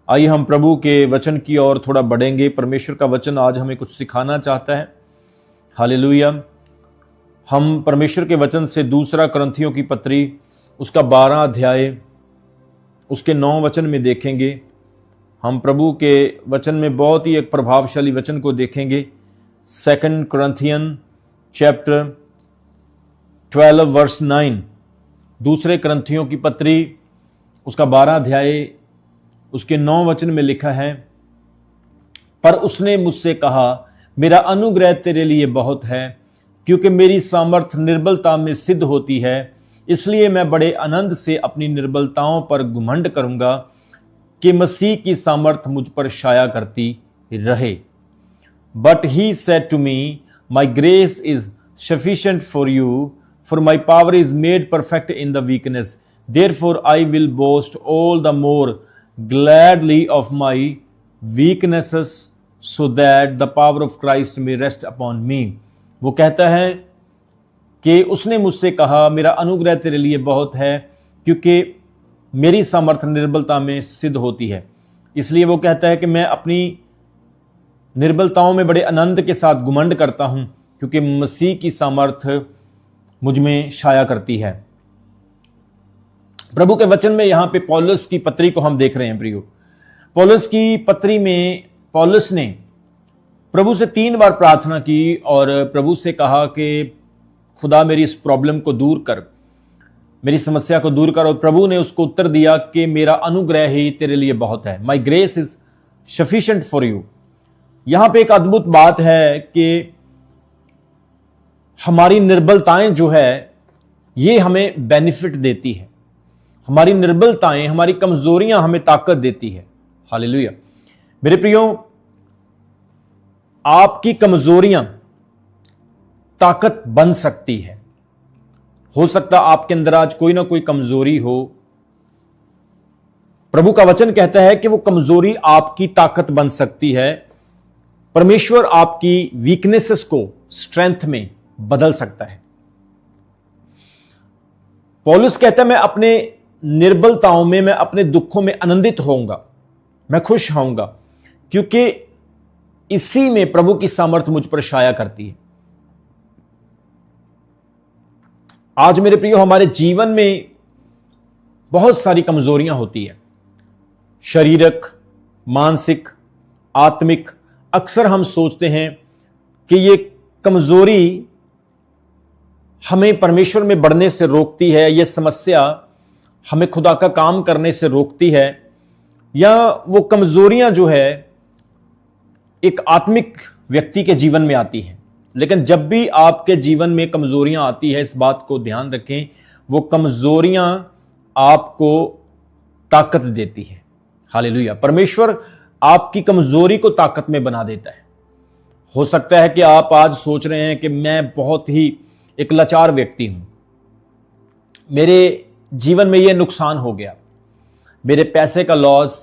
आइए हम प्रभु के वचन की ओर थोड़ा बढ़ेंगे। परमेश्वर का वचन आज हमें कुछ सिखाना चाहता है। हालेलुया। हम परमेश्वर के वचन से दूसरा कुरिन्थियों की पत्री उसका 12 अध्याय उसके 9 वचन में देखेंगे। हम प्रभु के वचन में बहुत ही एक प्रभावशाली वचन को देखेंगे। 2 कुरिन्थियन चैप्टर 12 वर्स 9, दूसरे कुरिन्थियों की पत्री उसका 12 अध्याय उसके 9 वचन में लिखा है, पर उसने मुझसे कहा, मेरा अनुग्रह तेरे लिए बहुत है, क्योंकि मेरी सामर्थ निर्बलता में सिद्ध होती है। इसलिए मैं बड़े आनंद से अपनी निर्बलताओं पर घमंड करूंगा कि मसीह की सामर्थ मुझ पर छाया करती रहे। But he said to me, my grace is sufficient for you, for my power is made perfect in the weakness. Therefore I will boast all the more gladly of my weaknesses, so that the power of Christ may rest upon me. वो कहता है कि उसने मुझसे कहा, मेरा अनुग्रह तेरे लिए बहुत है, क्योंकि मेरी सामर्थ निर्बलता में सिद्ध होती है। इसलिए वो कहता है कि मैं अपनी निर्बलताओं में बड़े आनंद के साथ घमंड करता हूं, क्योंकि मसीह की सामर्थ मुझ में छाया करती है। प्रभु के वचन में यहां पे पौलुस की पत्री को हम देख रहे हैं। प्रियो, पौलुस की पत्री में पौलुस ने प्रभु से 3 बार प्रार्थना की और प्रभु से कहा कि खुदा मेरी इस प्रॉब्लम को दूर कर, मेरी समस्या को दूर कर। और प्रभु ने उसको उत्तर दिया कि मेरा अनुग्रह ही तेरे लिए बहुत है। माई grace is sufficient for you. यहां पे एक अद्भुत बात है कि हमारी निर्बलताएं जो है ये हमें बेनिफिट देती है। हमारी निर्बलताएं, हमारी कमजोरियां हमें ताकत देती है। हालेलुया। मेरे प्रियो, आपकी कमजोरियां ताकत बन सकती है। हो सकता आपके अंदर आज कोई ना कोई कमजोरी हो। प्रभु का वचन कहता है कि वो कमजोरी आपकी ताकत बन सकती है। परमेश्वर आपकी वीकनेसेस को स्ट्रेंथ में बदल सकता है। पौलुस कहता है, मैं अपने निर्बलताओं में, मैं अपने दुखों में आनंदित होऊंगा, मैं खुश होऊंगा, क्योंकि इसी में प्रभु की सामर्थ मुझ पर छाया करती है। आज मेरे प्रियो, हमारे जीवन में बहुत सारी कमजोरियां होती है, शारीरिक, मानसिक, आत्मिक। अक्सर हम सोचते हैं कि ये कमजोरी हमें परमेश्वर में बढ़ने से रोकती है, यह समस्या हमें खुदा का काम करने से रोकती है, या वो कमजोरियां जो है एक आत्मिक व्यक्ति के जीवन में आती हैं। लेकिन जब भी आपके जीवन में कमजोरियां आती है, इस बात को ध्यान रखें, वो कमजोरियां आपको ताकत देती है। हालेलुया। परमेश्वर आपकी कमजोरी को ताकत में बना देता है। हो सकता है कि आप आज सोच रहे हैं कि मैं बहुत ही एक लाचार व्यक्ति हूं, मेरे जीवन में यह नुकसान हो गया, मेरे पैसे का लॉस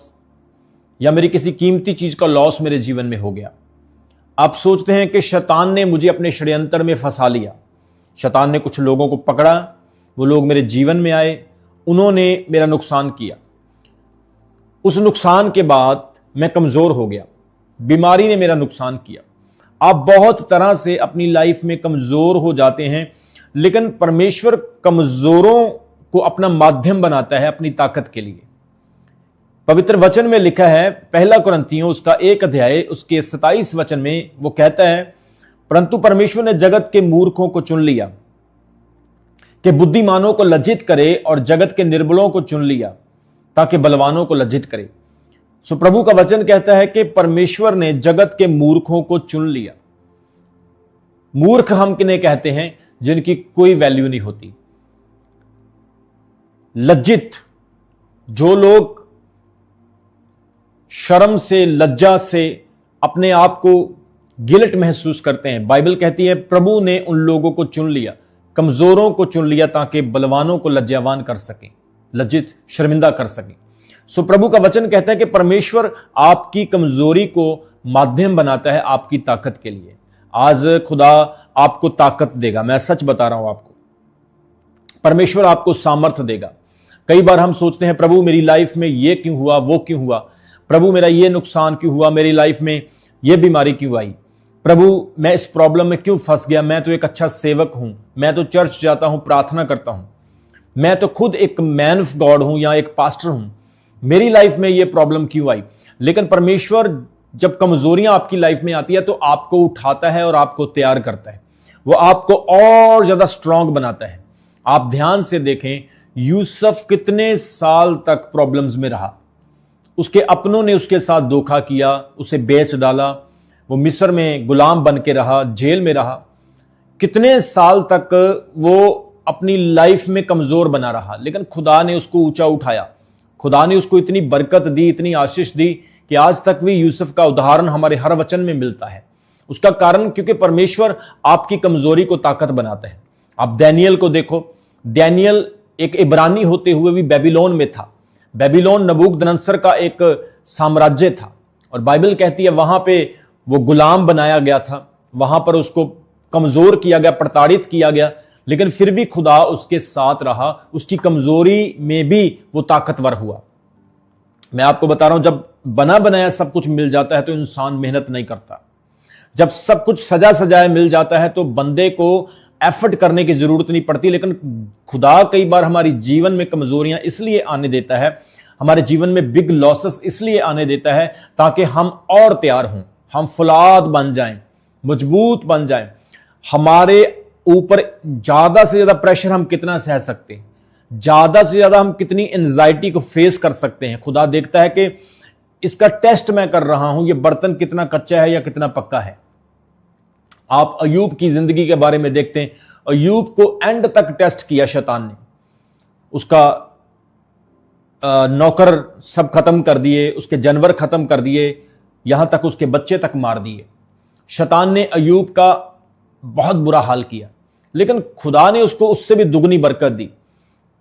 या मेरी किसी कीमती चीज का लॉस मेरे जीवन में हो गया। आप सोचते हैं कि शैतान ने मुझे अपने षड्यंत्र में फंसा लिया। शैतान ने कुछ लोगों को पकड़ा, वो लोग मेरे जीवन में आए, उन्होंने मेरा नुकसान किया। उस नुकसान के बाद मैं कमजोर हो गया, बीमारी ने मेरा नुकसान किया। आप बहुत तरह से अपनी लाइफ में कमजोर हो जाते हैं, लेकिन परमेश्वर कमजोरों को अपना माध्यम बनाता है अपनी ताकत के लिए। पवित्र वचन में लिखा है, 1 कुरिन्थियों उसका 1 अध्याय उसके 27 वचन में वो कहता है, परंतु परमेश्वर ने जगत के मूर्खों को चुन लिया कि बुद्धिमानों को लज्जित करे, और जगत के निर्बलों को चुन लिया ताकि बलवानों को लज्जित करे। सो प्रभु का वचन कहता है कि परमेश्वर ने जगत के मूर्खों को चुन लिया। मूर्ख हम किन्हें कहते हैं? जिनकी कोई वैल्यू नहीं होती। लज्जित, जो लोग शर्म से, लज्जा से अपने आप को गिल्ट महसूस करते हैं। बाइबल कहती है प्रभु ने उन लोगों को चुन लिया, कमजोरों को चुन लिया, ताकि बलवानों को लज्जावान कर सके, लज्जित, शर्मिंदा कर सके। सो प्रभु का वचन कहता है कि परमेश्वर आपकी कमजोरी को माध्यम बनाता है आपकी ताकत के लिए। आज खुदा आपको ताकत देगा, मैं सच बता रहा हूं आपको, परमेश्वर आपको सामर्थ्य देगा। कई बार हम सोचते हैं प्रभु मेरी लाइफ में ये क्यों हुआ, वो क्यों हुआ। प्रभु मेरा ये नुकसान क्यों हुआ, मेरी लाइफ में ये बीमारी क्यों आई, प्रभु मैं इस प्रॉब्लम में क्यों फंस गया, मैं तो एक अच्छा सेवक हूं, मैं तो चर्च जाता हूं, प्रार्थना करता हूं, मैं तो खुद एक मैन ऑफ गॉड हूं या एक पास्टर हूं, मेरी लाइफ में ये प्रॉब्लम क्यों आई। लेकिन परमेश्वर जब कमजोरियां आपकी लाइफ में आती है तो आपको उठाता है और आपको तैयार करता है, वो आपको और ज्यादा स्ट्रांग बनाता है। आप ध्यान से देखें, यूसुफ कितने साल तक प्रॉब्लम्स में रहा, उसके अपनों ने उसके साथ धोखा किया, उसे बेच डाला, वो मिस्र में गुलाम बन के रहा, जेल में रहा, कितने साल तक वो अपनी लाइफ में कमजोर बना रहा, लेकिन खुदा ने उसको ऊंचा उठाया। खुदा ने उसको इतनी बरकत दी, इतनी आशीष दी कि आज तक भी यूसुफ का उदाहरण हमारे हर वचन में मिलता है। उसका कारण क्योंकि परमेश्वर आपकी कमजोरी को ताकत बनाता है। आप दानियल को देखो, दानियल एक इब्रानी होते हुए भी बेबीलोन में था। बेबीलोन नबूकदनस्सर का एक साम्राज्य था और बाइबल कहती है वहां पे वो गुलाम बनाया गया था, वहां पर उसको कमजोर किया गया, प्रताड़ित किया गया, लेकिन फिर भी खुदा उसके साथ रहा, उसकी कमजोरी में भी वो ताकतवर हुआ। मैं आपको बता रहा हूं, जब बना बनाया सब कुछ मिल जाता है तो इंसान मेहनत नहीं करता। जब सब कुछ सजा सजाया मिल जाता है तो बंदे को एफर्ट करने की जरूरत नहीं पड़ती। लेकिन खुदा कई बार हमारी जीवन में कमजोरियां इसलिए आने देता है, हमारे जीवन में बिग लॉसेस इसलिए आने देता है ताकि हम और तैयार हों, हम फौलाद बन जाएं, मजबूत बन जाएं। हमारे ऊपर ज्यादा से ज्यादा प्रेशर हम कितना सह सकते हैं, ज्यादा से ज्यादा हम कितनी एंजाइटी को फेस कर सकते हैं। खुदा देखता है कि इसका टेस्ट मैं कर रहा हूं, ये बर्तन कितना कच्चा है या कितना पक्का है। आप अय्यूब की जिंदगी के बारे में देखते हैं, अय्यूब को एंड तक टेस्ट किया शैतान ने, उसका नौकर सब खत्म कर दिए, उसके जानवर खत्म कर दिए, यहां तक उसके बच्चे तक मार दिए। शैतान ने अय्यूब का बहुत बुरा हाल किया, लेकिन खुदा ने उसको उससे भी दुगनी बरकत दी।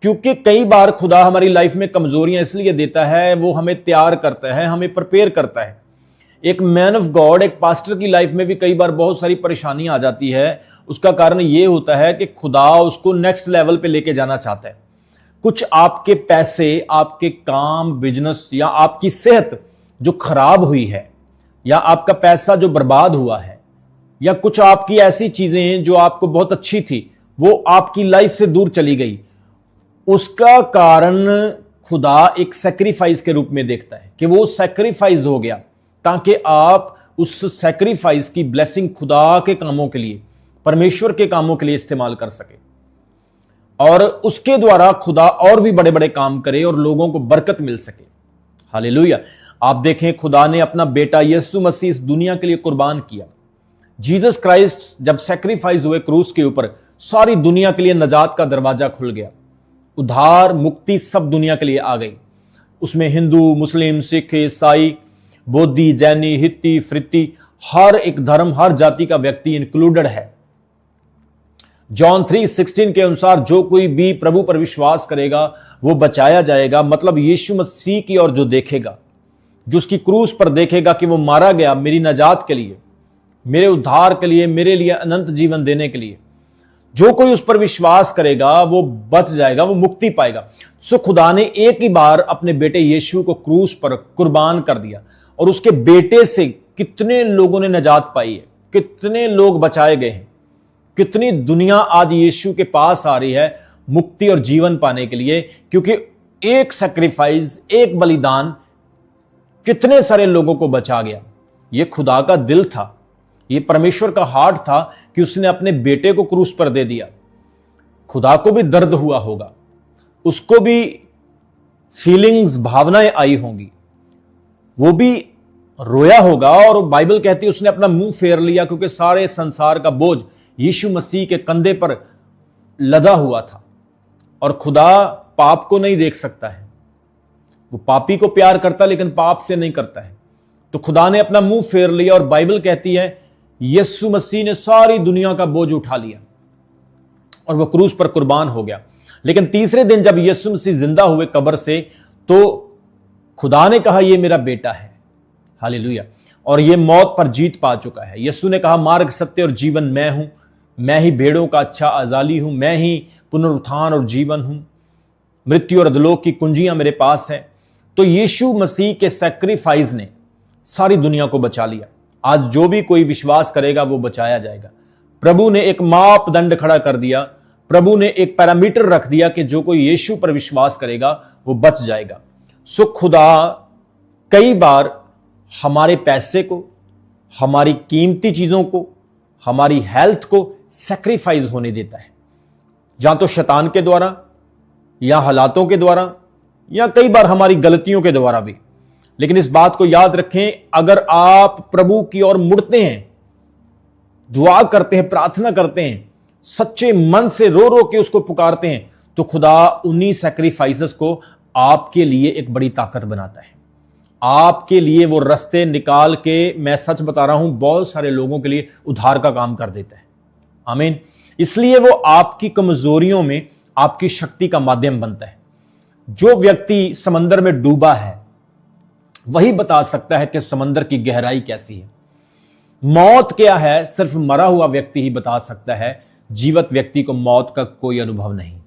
क्योंकि कई बार खुदा हमारी लाइफ में कमजोरियां इसलिए देता है, वो हमें तैयार करता है, हमें प्रिपेयर करता है। एक मैन ऑफ गॉड, एक पास्टर की लाइफ में भी कई बार बहुत सारी परेशानी आ जाती है। उसका कारण ये होता है कि खुदा उसको नेक्स्ट लेवल पे लेके जाना चाहता है। कुछ आपके पैसे, आपके काम, बिजनेस या आपकी सेहत जो खराब हुई है, या आपका पैसा जो बर्बाद हुआ है, या कुछ आपकी ऐसी चीजें जो आपको बहुत अच्छी थी वो आपकी लाइफ से दूर चली गई, उसका कारण खुदा एक सैक्रिफाइस के रूप में देखता है कि वो सैक्रिफाइस हो गया ताकि आप उस सैक्रिफाइस की ब्लेसिंग खुदा के कामों के लिए, परमेश्वर के कामों के लिए इस्तेमाल कर सके और उसके द्वारा खुदा और भी बड़े बड़े काम करे और लोगों को बरकत मिल सके। हालेलुया। आप देखें, खुदा ने अपना बेटा यीशु मसीह इस दुनिया के लिए कुर्बान किया। जीसस क्राइस्ट जब सैक्रिफाइस हुए क्रूस के ऊपर, सारी दुनिया के लिए नजात का दरवाजा खुल गया, उद्धार मुक्ति सब दुनिया के लिए आ गई। उसमें हिंदू, मुस्लिम, सिख, ईसाई, बौद्धि, जैनी, हित्ती, फ्रित्ती, हर एक धर्म, हर जाति का व्यक्ति इंक्लूडेड है। जॉन 3:16 के अनुसार जो कोई भी प्रभु पर विश्वास करेगा वो बचाया जाएगा। मतलब यीशु मसीह की और जो देखेगा, जो उसकी क्रूस पर देखेगा कि वो मारा गया मेरी नजात के लिए, मेरे उद्धार के लिए, मेरे लिए अनंत जीवन देने के लिए, जो कोई उस पर विश्वास करेगा वो बच जाएगा, वो मुक्ति पाएगा। सो खुदा ने एक ही बार अपने बेटे यीशु को क्रूस पर कुर्बान कर दिया और उसके बेटे से कितने लोगों ने नजात पाई है, कितने लोग बचाए गए हैं, कितनी दुनिया आज यीशु के पास आ रही है मुक्ति और जीवन पाने के लिए, क्योंकि एक सैक्रिफाइस, एक बलिदान कितने सारे लोगों को बचा गया। यह खुदा का दिल था, ये परमेश्वर का हार्ट था कि उसने अपने बेटे को क्रूस पर दे दिया। खुदा को भी दर्द हुआ होगा, उसको भी फीलिंग्स, भावनाएं आई होंगी, वो भी रोया होगा। और बाइबल कहती है उसने अपना मुंह फेर लिया क्योंकि सारे संसार का बोझ यीशु मसीह के कंधे पर लदा हुआ था। और खुदा पाप को नहीं देख सकता है, वो पापी को प्यार करता लेकिन पाप से नहीं करता है। तो खुदा ने अपना मुंह फेर लिया और बाइबल कहती है यीशु मसीह ने सारी दुनिया का बोझ उठा लिया और वो क्रूस पर कुर्बान हो गया। लेकिन तीसरे दिन जब यीशु मसीह जिंदा हुए कब्र से, तो खुदा ने कहा ये मेरा बेटा है। हालेलुया। और ये मौत पर जीत पा चुका है। यीशु ने कहा मार्ग, सत्य और जीवन मैं हूं, मैं ही भेड़ों का अच्छा अजाली हूं, मैं ही पुनरुत्थान और जीवन हूं, मृत्यु और अधोलोक की कुंजियां मेरे पास है। तो यीशु मसीह के सैक्रिफाइस ने सारी दुनिया को बचा लिया। आज जो भी कोई विश्वास करेगा वो बचाया जाएगा। प्रभु ने एक मापदंड खड़ा कर दिया, प्रभु ने एक पैरामीटर रख दिया कि जो कोई यीशु पर विश्वास करेगा वो बच जाएगा। सो खुदा कई बार हमारे पैसे को, हमारी कीमती चीजों को, हमारी हेल्थ को सैक्रिफाइस होने देता है, या तो शैतान के द्वारा, या हालातों के द्वारा, या कई बार हमारी गलतियों के द्वारा भी। लेकिन इस बात को याद रखें, अगर आप प्रभु की ओर मुड़ते हैं, दुआ करते हैं, प्रार्थना करते हैं, सच्चे मन से रो रो के उसको पुकारते हैं, तो खुदा उन्हीं सैक्रिफाइसेस को आपके लिए एक बड़ी ताकत बनाता है। आपके लिए वो रास्ते निकाल के, मैं सच बता रहा हूं, बहुत सारे लोगों के लिए उद्धार का काम कर देता है। आमीन। इसलिए वो आपकी कमजोरियों में आपकी शक्ति का माध्यम बनता है। जो व्यक्ति समंदर में डूबा है वही बता सकता है कि समंदर की गहराई कैसी है। मौत क्या है सिर्फ मरा हुआ व्यक्ति ही बता सकता है, जीवित व्यक्ति को मौत का कोई अनुभव नहीं।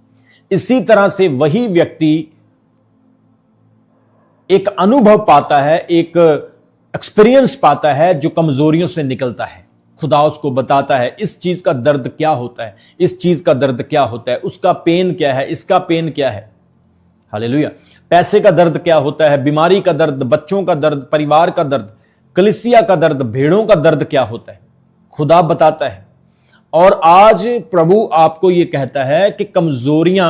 इसी तरह से वही व्यक्ति एक अनुभव पाता है, एक एक्सपीरियंस पाता है जो कमजोरियों से निकलता है। खुदा उसको बताता है इस चीज का दर्द क्या होता है, इस चीज का दर्द क्या होता है, उसका पेन क्या है, इसका पेन क्या है। हालेलुया। पैसे का दर्द क्या होता है, बीमारी का दर्द, बच्चों का दर्द, परिवार का दर्द, कलीसिया का दर्द, भेड़ों का दर्द क्या होता है, खुदा बताता है। और आज प्रभु आपको यह कहता है कि कमजोरियां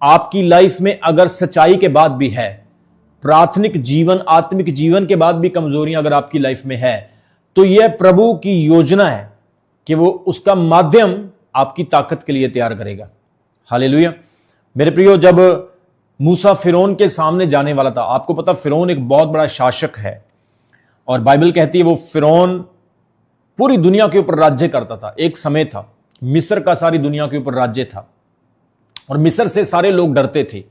आपकी लाइफ में अगर सच्चाई के बाद भी है, प्राथमिक जीवन, आत्मिक जीवन के बाद भी कमजोरियां अगर आपकी लाइफ में है, तो यह प्रभु की योजना है कि वो उसका माध्यम आपकी ताकत के लिए तैयार करेगा। हालेलुया। मेरे प्रियो, जब मूसा फिरौन के सामने जाने वाला था, आपको पता फिरौन एक बहुत बड़ा शासक है और बाइबल कहती है वो फिरौन पूरी दुनिया के ऊपर राज्य करता था। एक समय था मिस्र का सारी दुनिया के ऊपर राज्य था और मिस्र से सारे लोग डरते थे।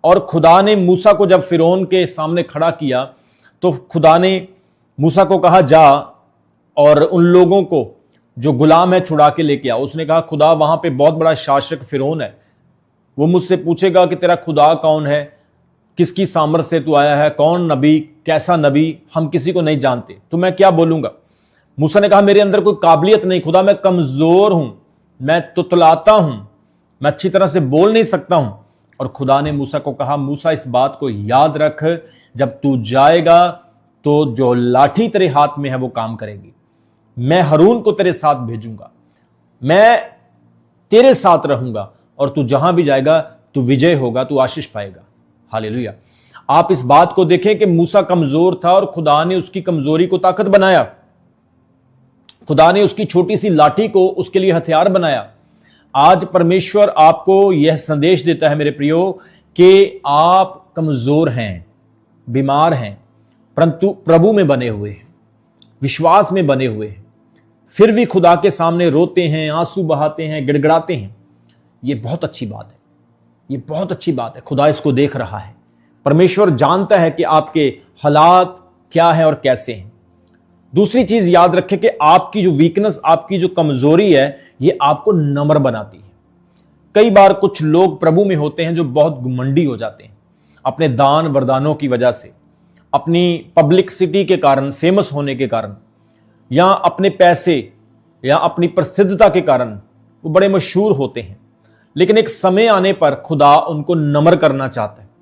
और खुदा ने मूसा को जब फिरौन के सामने खड़ा किया तो खुदा ने मूसा को कहा जा और उन लोगों को जो गुलाम है छुड़ा के लेके आ। उसने कहा खुदा वहां पे बहुत बड़ा शासक फिरौन है, वो मुझसे पूछेगा कि तेरा खुदा कौन है, किसकी सामर्थ से तू आया है, कौन नबी, कैसा नबी, हम किसी को नहीं जानते, तो मैं क्या बोलूंगा। मूसा ने कहा मेरे अंदर कोई काबिलियत नहीं खुदा, मैं कमजोर हूं, मैं तुतलाता हूं, मैं अच्छी तरह से बोल नहीं सकता हूं। और खुदा ने मूसा को कहा मूसा इस बात को याद रख, जब तू जाएगा तो जो लाठी तेरे हाथ में है वो काम करेगी, मैं हारून को तेरे साथ भेजूंगा, मैं तेरे साथ रहूंगा और तू जहां भी जाएगा तू विजय होगा, तू आशीष पाएगा। हालेलुया। आप इस बात को देखें कि मूसा कमजोर था और खुदा ने उसकी कमजोरी को ताकत बनाया। खुदा ने उसकी छोटी सी लाठी को उसके लिए हथियार बनाया। आज परमेश्वर आपको यह संदेश देता है मेरे प्रियो कि आप कमजोर हैं, बीमार हैं, परंतु प्रभु में बने हुए हैं, विश्वास में बने हुए हैं, फिर भी खुदा के सामने रोते हैं, आंसू बहाते हैं, गिड़गिड़ाते हैं। ये बहुत अच्छी बात है, ये बहुत अच्छी बात है। खुदा इसको देख रहा है। परमेश्वर जानता है कि आपके हालात क्या है और कैसे हैं। दूसरी चीज याद रखें कि आपकी जो वीकनेस, आपकी जो कमजोरी है, ये आपको नम्र बनाती है। कई बार कुछ लोग प्रभु में होते हैं जो बहुत घमंडी हो जाते हैं अपने दान वरदानों की वजह से, अपनी पब्लिसिटी के कारण, फेमस होने के कारण, या अपने पैसे या अपनी प्रसिद्धता के कारण वो बड़े मशहूर होते हैं। लेकिन एक समय आने पर खुदा उनको नम्र करना चाहता है।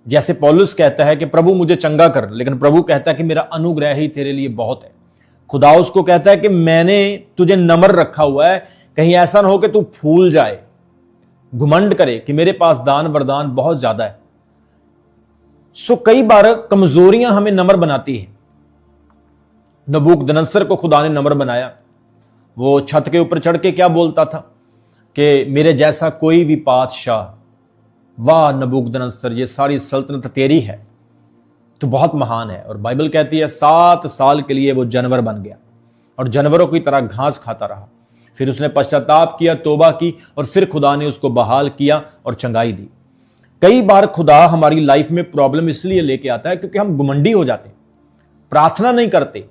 जैसे पौलुस कहता है कि प्रभु मुझे चंगा कर, लेकिन प्रभु कहता है कि मेरा अनुग्रह ही तेरे लिए बहुत है। खुदा उसको कहता है कि मैंने तुझे नम्र रखा हुआ है, कहीं ऐसा ना हो कि तू फूल जाए, घुमंड करे कि मेरे पास दान वरदान बहुत ज्यादा है। सो कई बार कमजोरियां हमें नम्र बनाती है। नबूकदनस्सर को खुदा ने नम्र बनाया। वो छत के ऊपर चढ़ के क्या बोलता था कि मेरे जैसा कोई भी बादशाह, वाह नबूकदनस्सर ये सारी सल्तनत तेरी है, तो बहुत महान है। और बाइबल कहती है 7 साल के लिए वो जानवर बन गया और जानवरों की तरह घास खाता रहा। फिर उसने पश्चाताप किया, तौबा की, और फिर खुदा ने उसको बहाल किया और चंगाई दी। कई बार खुदा हमारी लाइफ में प्रॉब्लम इसलिए लेके आता है क्योंकि हम घमंडी हो जाते हैं, प्रार्थना नहीं करते,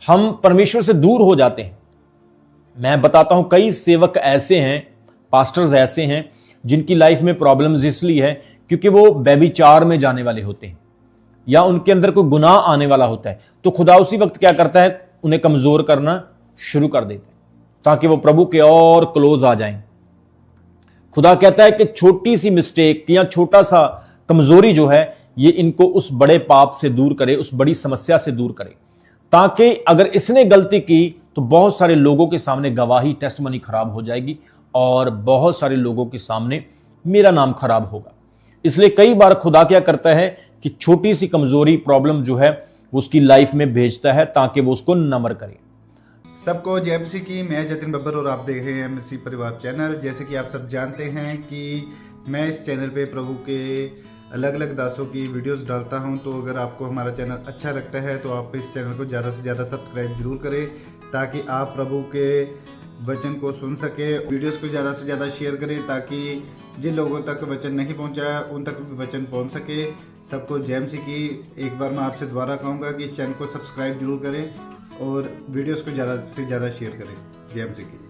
हम परमेश्वर से दूर हो जाते हैं। मैं बताता हूं कई सेवक ऐसे हैं, पास्टर्स ऐसे हैं जिनकी लाइफ में प्रॉब्लम्स इसलिए है क्योंकि वो व्यभिचार में जाने वाले होते हैं या उनके अंदर कोई गुनाह आने वाला होता है, तो खुदा उसी वक्त क्या करता है, उन्हें कमजोर करना शुरू कर देता है ताकि वो प्रभु के और क्लोज आ जाएं। खुदा कहता है कि छोटी सी मिस्टेक या छोटा सा कमजोरी जो है ये इनको उस बड़े पाप से दूर करे, उस बड़ी समस्या से दूर करे, ताकि अगर इसने गलती की तो बहुत सारे लोगों के सामने गवाही, टेस्टमनी खराब हो जाएगी और बहुत सारे लोगों के सामने मेरा नाम खराब होगा। इसलिए कई बार खुदा क्या करता है कि छोटी सी कमजोरी, प्रॉब्लम जो है वो उसकी लाइफ में भेजता है ताकि वो उसको नम्र करे। सबको जय मसीह की। मैं जतिन बब्बर और आप देख रहे हैं मसीह परिवार चैनल। जैसे कि आप सब जानते हैं कि मैं इस चैनल पे प्रभु के अलग अलग दासों की वीडियोस डालता हूं, तो अगर आपको हमारा चैनल अच्छा लगता है तो आप इस चैनल को ज़्यादा से ज़्यादा सब्सक्राइब जरूर करें ताकि आप प्रभु के वचन को सुन सके। वीडियोस को ज़्यादा से ज़्यादा शेयर करें ताकि जिन लोगों तक वचन नहीं पहुंचा उन तक भी वचन पहुंच सके। सबको जय मसीह की। एक बार मैं आपसे दोबारा कहूँगा कि इस चैनल को सब्सक्राइब जरूर करें और वीडियोस को ज़्यादा से ज़्यादा शेयर करें। जय मसीह की।